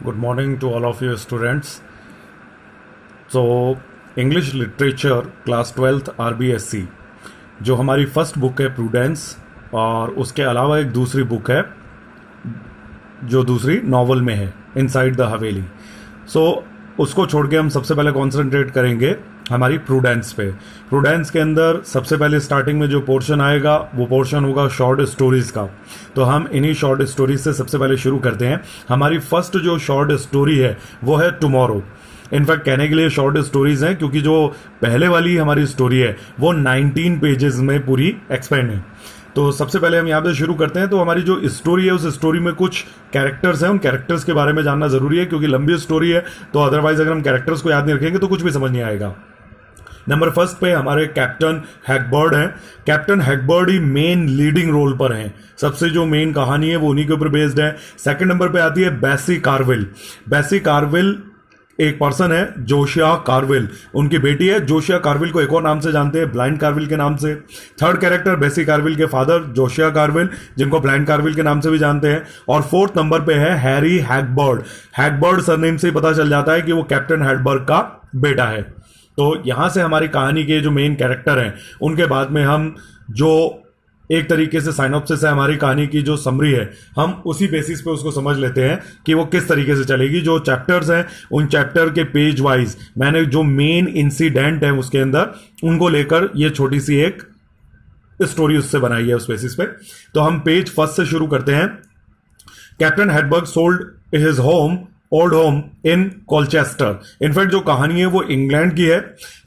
Good morning to all of you students. So English literature class 12th RBSC जो हमारी first book है prudence, और उसके अलावा एक दूसरी बुक है जो दूसरी नॉवल में है इनसाइड द हवेली। सो उसको छोड़ के हम सबसे पहले कॉन्सेंट्रेट करेंगे हमारी प्रूडेंस पे। प्रूडेंस के अंदर सबसे पहले स्टार्टिंग में जो पोर्शन आएगा वो पोर्शन होगा शॉर्ट स्टोरीज़ का। तो हम इन्हीं शॉर्ट स्टोरीज से सबसे पहले शुरू करते हैं। हमारी फर्स्ट जो शॉर्ट स्टोरी है वो है टुमारो। इनफैक्ट कहने के लिए शॉर्ट स्टोरीज हैं क्योंकि जो पहले वाली हमारी स्टोरी है वो 19 पेजेस में पूरी एक्सपेंड है। तो सबसे पहले हम यहाँ पे शुरू करते हैं। तो हमारी जो स्टोरी है उस स्टोरी में कुछ कैरेक्टर्स हैं, उन कैरेक्टर्स के बारे में जानना जरूरी है क्योंकि लंबी स्टोरी है, तो अदरवाइज अगर हम कैरेक्टर्स को याद नहीं रखेंगे तो कुछ भी समझ नहीं आएगा। नंबर फर्स्ट पे हमारे कैप्टन हैकबर्ड हैं। कैप्टन हैकबर्ड ही मेन लीडिंग रोल पर हैं। सबसे जो मेन कहानी है वो उन्हीं के ऊपर बेस्ड है। सेकंड नंबर पे आती है बेसी कार्विल। बेसी कार्विल एक पर्सन है, जोशिया कार्विल उनकी बेटी है। जोशिया कार्विल को एक और नाम से जानते हैं, ब्लाइंड कार्विल के नाम से। थर्ड कैरेक्टर बेसी कार्विल के फादर जोशिया कार्विल, जिनको ब्लाइंड कार्विल के नाम से भी जानते हैं। और फोर्थ नंबर पे है हैरी हैकबर्ड। हैकबर्ड सरनेम से ही पता चल जाता है कि वो कैप्टन हैकबर्ड का बेटा है। तो यहां से हमारी कहानी के जो मेन कैरेक्टर हैं उनके बाद में हम जो एक तरीके से साइनॉप्सिस है हमारी कहानी की, जो समरी है, हम उसी बेसिस पे उसको समझ लेते हैं कि वो किस तरीके से चलेगी। जो चैप्टर्स हैं उन चैप्टर के पेज वाइज मैंने जो मेन इंसिडेंट है उसके अंदर उनको लेकर ये छोटी सी एक स्टोरी उससे बनाई है उस बेसिस पे। तो हम पेज फर्स्ट से शुरू करते हैं। Captain Hackbird sold his home old home in Colchester. In fact जो कहानी है वो इंग्लैंड की है।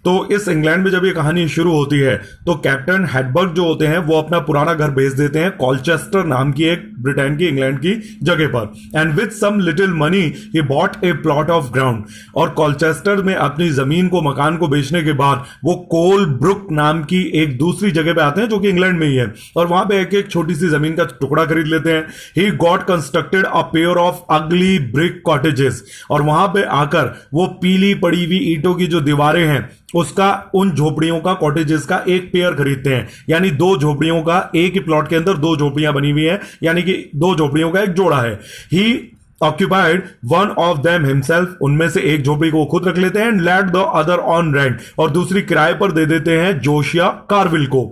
तो इस इंग्लैंड में जब ये कहानी शुरू होती है तो कैप्टन हैकबर्ड जो होते हैं वो अपना पुराना घर बेच देते हैं कॉलचेस्टर नाम की एक ब्रिटेन की इंग्लैंड की जगह पर। And with some little money he bought a plot of ground. और कॉलचेस्टर में अपनी जमीन को, मकान को बेचने के बाद वो कोल ब्रुक नाम की एक दूसरी जगह पे आते हैं जो कि इंग्लैंड में ही है, और वहां पे एक एक छोटी सी जमीन का टुकड़ा खरीद लेते हैं। He got constructed a pair of अगली ब्रिक कॉटेजेस। और वहां पे आकर वो पीली पड़ी हुई ईंटों की जो दीवारें हैं उसका, उन झोपड़ियों का, कॉटेजेस का एक पेयर खरीदते हैं। यानी दो झोपड़ियों का, एक ही प्लॉट के अंदर दो झोपड़ियां बनी हुई हैं, यानी कि दो झोपड़ियों का एक जोड़ा है। He occupied one of them himself. उनमें से एक झोपड़ी को खुद रख लेते हैं। And let the other on rent. और दूसरी किराए पर दे देते हैं जोशिया कार्विल को।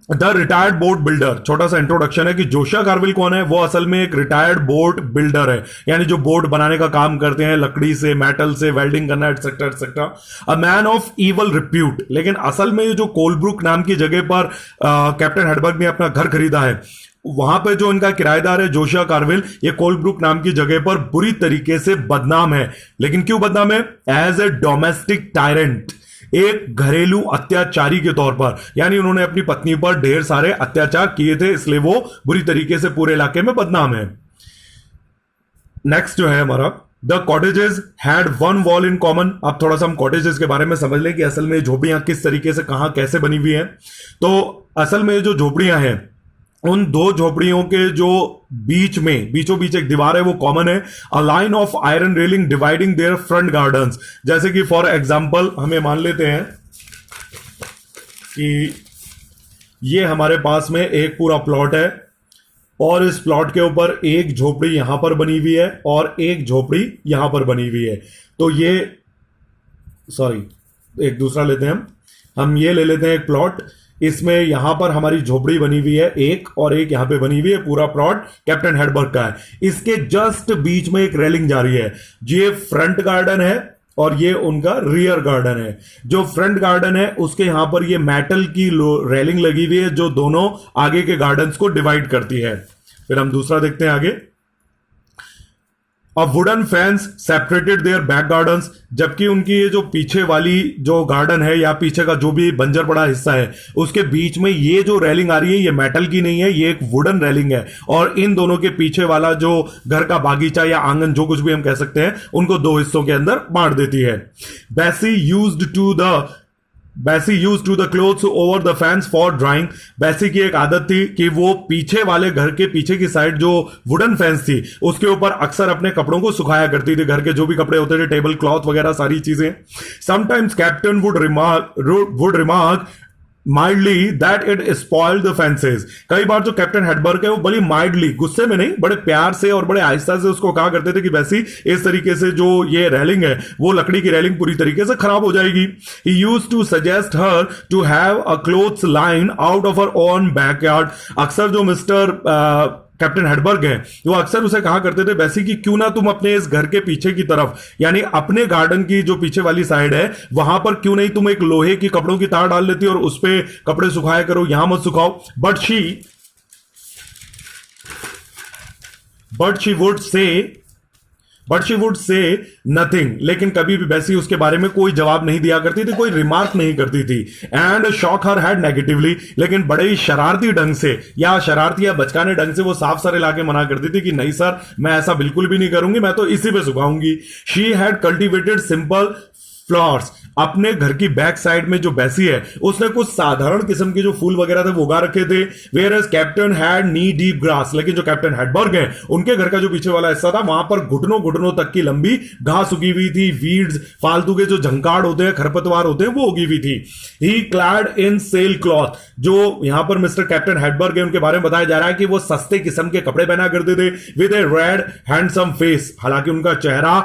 The retired boat builder. छोटा सा इंट्रोडक्शन है कि जोशिया कार्विल कौन है। वो असल में एक रिटायर्ड बोट बिल्डर है, यानी जो बोट बनाने का काम करते हैं, लकड़ी से, मेटल से, वेल्डिंग करना, etcetera etcetera. A man of evil repute. लेकिन असल में जो कोलब्रुक नाम की जगह पर कैप्टन हैकबर्ड ने अपना घर खरीदा है, वहां पे जो इनका किराएदार है जोशिया कार्विल, ये कोलब्रुक नाम की जगह पर बुरी तरीके से बदनाम है। लेकिन क्यों बदनाम है? एज ए डोमेस्टिक टायरेंट, एक घरेलू अत्याचारी के तौर पर। यानी उन्होंने अपनी पत्नी पर ढेर सारे अत्याचार किए थे, इसलिए वो बुरी तरीके से पूरे इलाके में बदनाम है। नेक्स्ट जो है हमारा, the cottages had one wall in common. अब थोड़ा सा हम कॉटेजेस के बारे में समझ लें कि असल में झोपड़ियां किस तरीके से, कहां, कैसे बनी हुई हैं। तो असल में जो झोपड़ियां हैं उन दो झोपड़ियों के जो बीच में, बीचों बीच एक दीवार है वो कॉमन है। A line of iron railing dividing their front gardens. जैसे कि फॉर एग्जांपल हमें मान लेते हैं कि ये हमारे पास में एक पूरा प्लॉट है और इस प्लॉट के ऊपर एक झोपड़ी यहां पर बनी हुई है और एक झोपड़ी यहां पर बनी हुई है। तो ये, सॉरी, एक दूसरा लेते हैं हम ये ले लेते हैं एक प्लॉट। इसमें यहां पर हमारी झोपड़ी बनी हुई है एक, और एक यहां पे बनी हुई है। पूरा प्लॉट कैप्टन हैकबर्ड का है। इसके जस्ट बीच में एक रेलिंग जा रही है। ये फ्रंट गार्डन है और ये उनका रियर गार्डन है। जो फ्रंट गार्डन है उसके यहां पर ये मेटल की रेलिंग लगी हुई है जो दोनों आगे के गार्डन्स को डिवाइड करती है। फिर हम दूसरा देखते हैं आगे। Wooden fence separated their back gardens. जबकि उनकी ये जो पीछे वाली जो गार्डन है या पीछे का जो भी बंजर पड़ा हिस्सा है उसके बीच में ये जो रेलिंग आ रही है ये मेटल की नहीं है, ये एक वुडन रेलिंग है। और इन दोनों के पीछे वाला जो घर का बागीचा या आंगन, जो कुछ भी हम कह सकते हैं, उनको दो हिस्सों के अंदर बांट देती है। Bessie used to the clothes over the fence for drying. Bessie की एक आदत थी कि वो पीछे वाले घर के पीछे की साइड जो वुडन फैंस थी उसके ऊपर अक्सर अपने कपड़ों को सुखाया करती थी। घर के जो भी कपड़े होते थे, टेबल क्लॉथ वगैरह सारी चीजें। Sometimes captain would remark mildly that it spoiled the fences. कई बार जो कैप्टन हेडबर्ग है वो बड़ी माइल्डली, गुस्से में नहीं, बड़े प्यार से और बड़े आहिस्ता से उसको कहा करते थे कि वैसी इस तरीके से जो ये रेलिंग है वो लकड़ी की रेलिंग पूरी तरीके से खराब हो जाएगी। He used to suggest her to have a clothes line out of her own backyard. अक्सर जो मिस्टर कैप्टन हेडबर्ग है वो अक्सर उसे कहा करते थे वैसे कि क्यों ना तुम अपने इस घर के पीछे की तरफ, यानी अपने गार्डन की जो पीछे वाली साइड है वहां पर क्यों नहीं तुम एक लोहे की कपड़ों की तार डाल लेती और उस पे कपड़े सुखाया करो, यहां मत सुखाओ। But she would say nothing, लेकिन कभी भी वैसी उसके बारे में कोई जवाब नहीं दिया करती थी, कोई रिमार्क नहीं करती थी। And shock her head negatively, लेकिन बड़े ही शरारती ढंग से या शरारती या बचकाने ढंग से वो साफ सारे लाके मना करती थी कि नहीं सर, मैं ऐसा बिल्कुल भी नहीं करूंगी, मैं तो इसी पे सुखाऊंगी। She had cultivated simple flowers, अपने घर की बैक साइड में जो बैसी है उसने कुछ साधारण किस्म के जो फूल वगैरह थे वो उगा रखे थे। Whereas captain had knee deep grass, लेकिन जो कैप्टन हेडबर्ग है उनके घर का जो पीछे वाला हिस्सा था वहां पर घुटनों घुटनों तक की लंबी घास उगी हुई थी। वीड्स, फालतू के जो झंकाड़ होते हैं, खरपतवार होते हैं, वो उगी हुई थी। ही क्लैड इन सेल क्लॉथ, जो यहां पर मिस्टर कैप्टन हेडबर्ग है उनके बारे में बताया जा रहा है कि वो सस्ते किस्म के कपड़े पहना करते थे। With A red handsome face, हालांकि उनका चेहरा,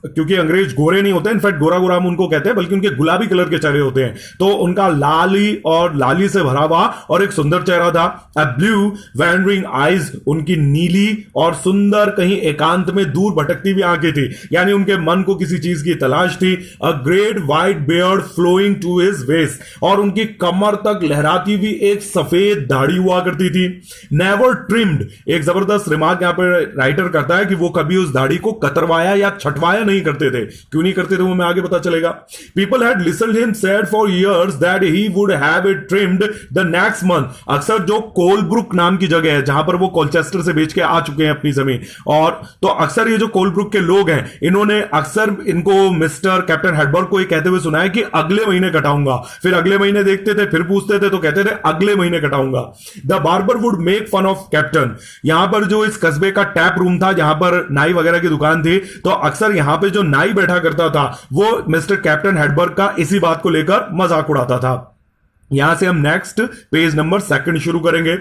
क्योंकि अंग्रेज गोरे नहीं होते, इनफैक्ट गोरा गोरा हम उनको कहते हैं, बल्कि उनके गुलाबी कलर के चेहरे होते हैं, तो उनका लाली से भरा हुआ और एक सुंदर चेहरा था। अ ब्लू वैंडरिंग आईज, उनकी नीली और सुंदर कहीं एकांत में दूर भटकती हुई आंखें थी, यानी उनके मन को किसी चीज की तलाश थी। A great white beard flowing to his waist, और उनकी कमर तक लहराती हुई एक सफेद दाढ़ी हुआ करती थी। नेवर ट्रिम्ड, एक जबरदस्त रिमार्क यहां पर राइटर करता है कि वो कभी उस दाढ़ी को कतरवाया या छटवाया नहीं करते थे। क्यों नहीं करते थे वो मैं आगे पता चलेगा। People had listened him said for years that he would have it trimmed the next month। अक्सर जो कोलब्रुक नाम की जगह है जहां पर वो कोलचेस्टर से बेच के आ चुके हैं अपनी जमीन, और तो अक्सर ये जो कोलब्रुक के लोग हैं इन्होंने अक्सर इनको मिस्टर कैप्टन हेडबर्ग को ये कहते हुए सुना है कि अगले महीने कटाऊंगा। फिर अगले महीने देखते थे, फिर पूछते थे तो कहते थे अगले महीने कटाऊंगा। The barber would make fun of captain, यहां पर जो इस कस्बे का टैप रूम था जहां पर नाई वगैरह की दुकान थी, तो अक्सर यहां पे जो नाई बैठा करता था वो मिस्टर कैप्टन हेडबर्ग का इसी बात को लेकर मजाक उड़ाता था। यहां से हम नेक्स्ट पेज नंबर 2 शुरू करेंगे।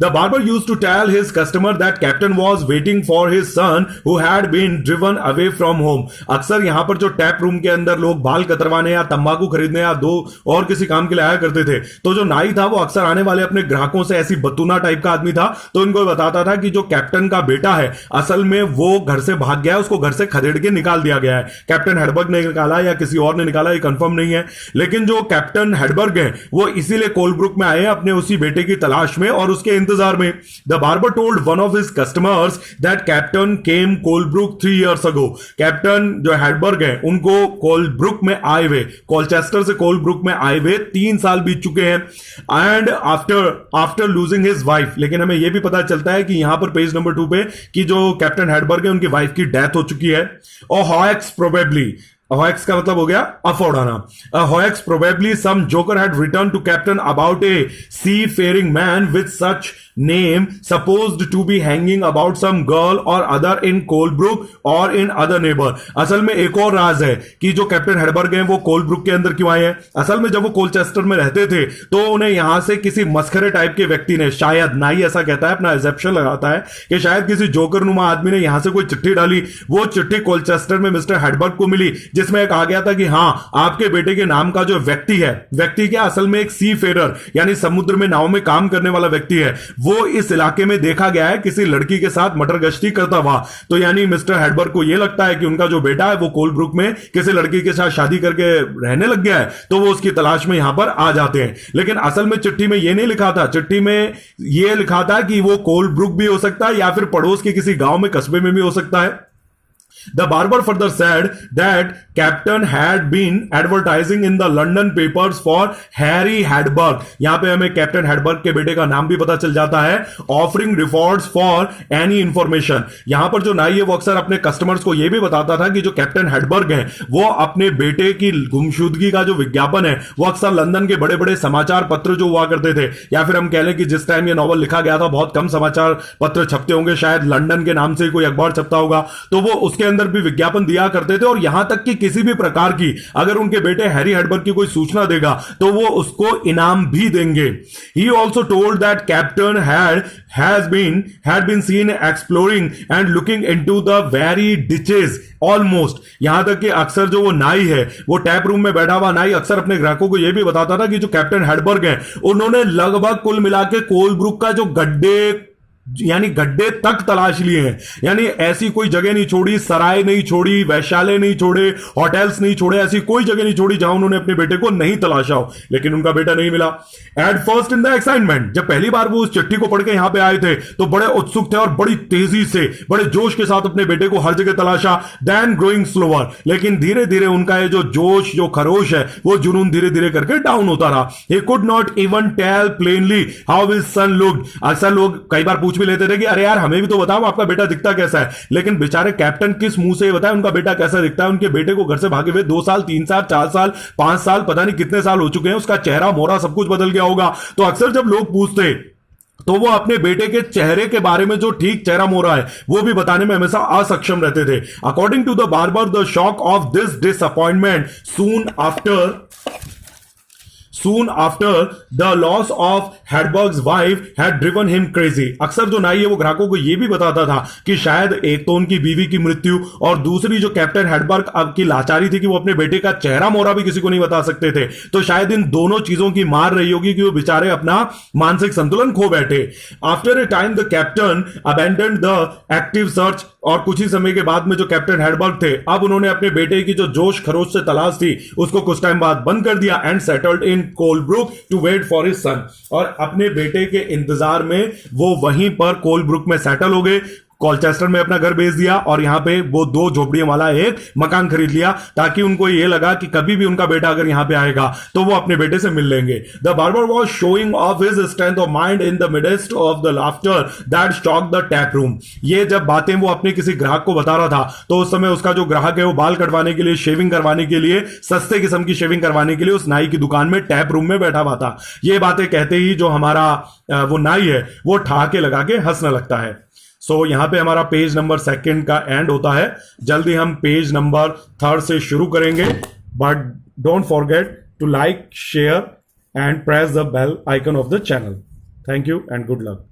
The barber used to tell his customer that captain was waiting for his son who had been driven away from home. अक्सर यहां पर जो टैप रूम के अंदर लोग बाल कतरवाने या तंबाकू खरीदने या दो और किसी काम के लिए आया करते थे, तो जो नाई था वो अक्सर आने वाले अपने ग्राहकों से ऐसी बतूना टाइप का आदमी था, तो इनको बताता था कि जो कैप्टन का बेटा है असल में वो घर से भाग गया है, उसको घर से खदेड़ के निकाल दिया गया है। कैप्टन हेडबर्ग ने निकाला या किसी और ने निकाला ये कंफर्म नहीं है, लेकिन जो कैप्टन हेडबर्ग है वो इसीलिए कोलब्रुक में आए अपने उसी बेटे की तलाश में और उसके इंतजार में। The barber told one of his customers that captain came Colebrook 3 years ago। Captain जो हेडबर्ग है उनको कोलब्रुक में आए हुए, कोलचेस्टर से कोलब्रुक में आए हुए 3 साल बीत चुके हैं। And after losing his wife, लेकिन हमें यह भी पता चलता है कि यहां पर पेज नंबर 2 पे कि जो कैप्टन हेडबर्ग है उनकी वाइफ की डेथ हो चुकी है। और हॉक्स प्रोबेबली, हॉक्स का मतलब हो गया अफोर्डाना। Hawks probably some joker had return to captain about a seafaring man with such name supposed to be hanging about some girl or other in Colebrook or in other neighbor। असल में एक और राज है कि जो captain हेडबर्ग हैं वो Colebrook के अंदर क्यों आए हैं। असल में जब वो कोलचेस्टर में रहते थे तो उन्हें यहां से किसी मस्खरे टाइप के व्यक्ति ने, शायद नाई ऐसा कहता है, अपना एग्जेप्शन लगाता है कि शायद किसी जोकर नुमा आदमी ने यहां से कोई चिट्ठी डाली। वो चिट्ठी कोलचेस्टर में मिस्टर हेडबर्ग को मिली जिसमें कहा गया था कि हां, आपके बेटे के नाम का जो व्यक्ति है, व्यक्ति क्या असल में एक सी फेरर यानी समुद्र में नाव में काम करने वाला व्यक्ति है, वो इस इलाके में देखा गया है किसी लड़की के साथ मटर गश्ती करता हुआ। तो यानी मिस्टर हेडबर्ग को यह लगता है कि उनका जो बेटा है वो कोलब्रुक में किसी लड़की के साथ शादी करके रहने लग गया है, तो वो उसकी तलाश में यहां पर आ जाते हैं। लेकिन असल में चिट्ठी में यह नहीं लिखा था, चिट्ठी में यह लिखा था कि वो कोलब्रुक भी हो सकता है या फिर पड़ोस के किसी गांव में, कस्बे में भी हो सकता है। The barber further said that Captain had been advertising in the London papers for Harry Hedberg। यहां पे हमें कैप्टन हेडबर्ग के बेटे का नाम भी पता चल जाता है। Offering rewards for any information। यहां पर जो नाई है वो अक्सर अपने कस्टमर्स को यह भी बताता था कि जो कैप्टन हेडबर्ग है वो अपने बेटे की गुमशुदगी का जो विज्ञापन है वो अक्सर लंदन के बड़े बड़े समाचार पत्र जो हुआ करते थे, या फिर हम कह लें कि जिस टाइम ये नॉवल लिखा गया था बहुत कम समाचार पत्र छपते होंगे, शायद लंदन के नाम से कोई अखबार छपता होगा, तो वो उसके उसके अंदर भी विज्ञापन दिया करते थे, और यहां तक कि किसी भी प्रकार की अगर उनके बेटे हैरी हेडबर्ग की कोई सूचना देगा तो वो उसको इनाम भी देंगे। He also told that captain had been seen exploring and looking into the very ditches almost, यहां तक कि अक्सर जो वो नाई है, वो टैप रूम में बैठा हुआ नाई अक्सर अपने ग्राहकों को यह भी बताता था कि जो कैप्टन हेडबर्ग है उन्होंने लगभग कुल मिला के कोलब्रुक का जो गड्ढे तक तलाश लिए हैं, यानी ऐसी कोई जगह नहीं छोड़ी, सराय नहीं छोड़ी, वैश्यालय नहीं छोड़े, होटल्स नहीं छोड़े, ऐसी कोई जगह नहीं छोड़ी जहां उन्होंने अपने बेटे को नहीं तलाशा हो, लेकिन उनका बेटा नहीं मिला। At first in the excitement, जब पहली बार वो उस चिट्ठी को पढ़ के यहां पे आए थे तो बड़े उत्सुक थे और बड़ी तेजी से, बड़े जोश के साथ अपने बेटे को हर जगह तलाशा। देन ग्रोइंग स्लोअर, लेकिन धीरे धीरे उनका ये जो जोश, जो खरोश है, वो जुनून धीरे धीरे करके डाउन होता रहा। He could not even tell plainly how his son looked. अक्सर लोग कई बार पूछ भी लेते थे कि अरे यार हमें भी तो बताओ आपका बेटा दिखता कैसा है, लेकिन बेचारे कैप्टन किस मुंह से बताए उनका बेटा कैसा दिखता है। उनके बेटे को घर से भागे हुए 2 साल, 3 साल, 4 साल, 5 साल, पता नहीं कितने साल हो चुके हैं, उसका चेहरा मोहरा सब कुछ बदल गया होगा। तो अक्सर जब लोग पूछते तो वो अपने बेटे के चेहरे के बारे में, जो ठीक चेहरा मोहरा है, वो भी बताने में हमेशा असक्षम रहते थे। According to the barber, the shock of this disappointment soon after the loss of Hedberg's wife had driven him crazy। अक्सर जो नाई है वो ग्राहकों को यह भी बताता था कि शायद एक तो उनकी बीवी की मृत्यु और दूसरी जो कैप्टन हेडबर्ग अब की लाचारी थी कि वो अपने बेटे का चेहरा मोहरा भी किसी को नहीं बता सकते थे, तो शायद इन दोनों चीजों की मार रही होगी कि वो बेचारे अपना मानसिक संतुलन खो बैठे। After a time the captain abandoned the active search, और कुछ ही समय के बाद में जो कैप्टन हेडबर्ग थे, अब उन्होंने अपने बेटे की जो जोश खरोश से तलाश थी उसको कुछ टाइम बाद बंद कर दिया। And settled in Colebrook to wait for his son, और अपने बेटे के इंतजार में वो वहीं पर कोलब्रुक में सेटल हो गए। कॉलचेस्टर में अपना घर बेच दिया और यहां पे वो 2 झोपड़ियों वाला एक मकान खरीद लिया, ताकि उनको ये लगा कि कभी भी उनका बेटा अगर यहां पे आएगा तो वो अपने बेटे से मिल लेंगे। The barber was showing off his strength of mind in the midst of the laughter that stock the tap room. ये जब बातें वो अपने किसी ग्राहक को बता रहा था तो उस समय उसका जो ग्राहक है वो बाल कटवाने के लिए, शेविंग करवाने के लिए, सस्ते किस्म की शेविंग करवाने के लिए उस नाई की दुकान में टैप रूम में बैठा हुआ था। ये बातें कहते ही जो हमारा वो नाई है वो ठहाके लगा के हंसने लगता है। सो यहां पे हमारा पेज नंबर 2 का एंड होता है। जल्दी हम पेज नंबर 3 से शुरू करेंगे, but don't forget to like, share and press the bell icon of the channel. Thank you and good luck.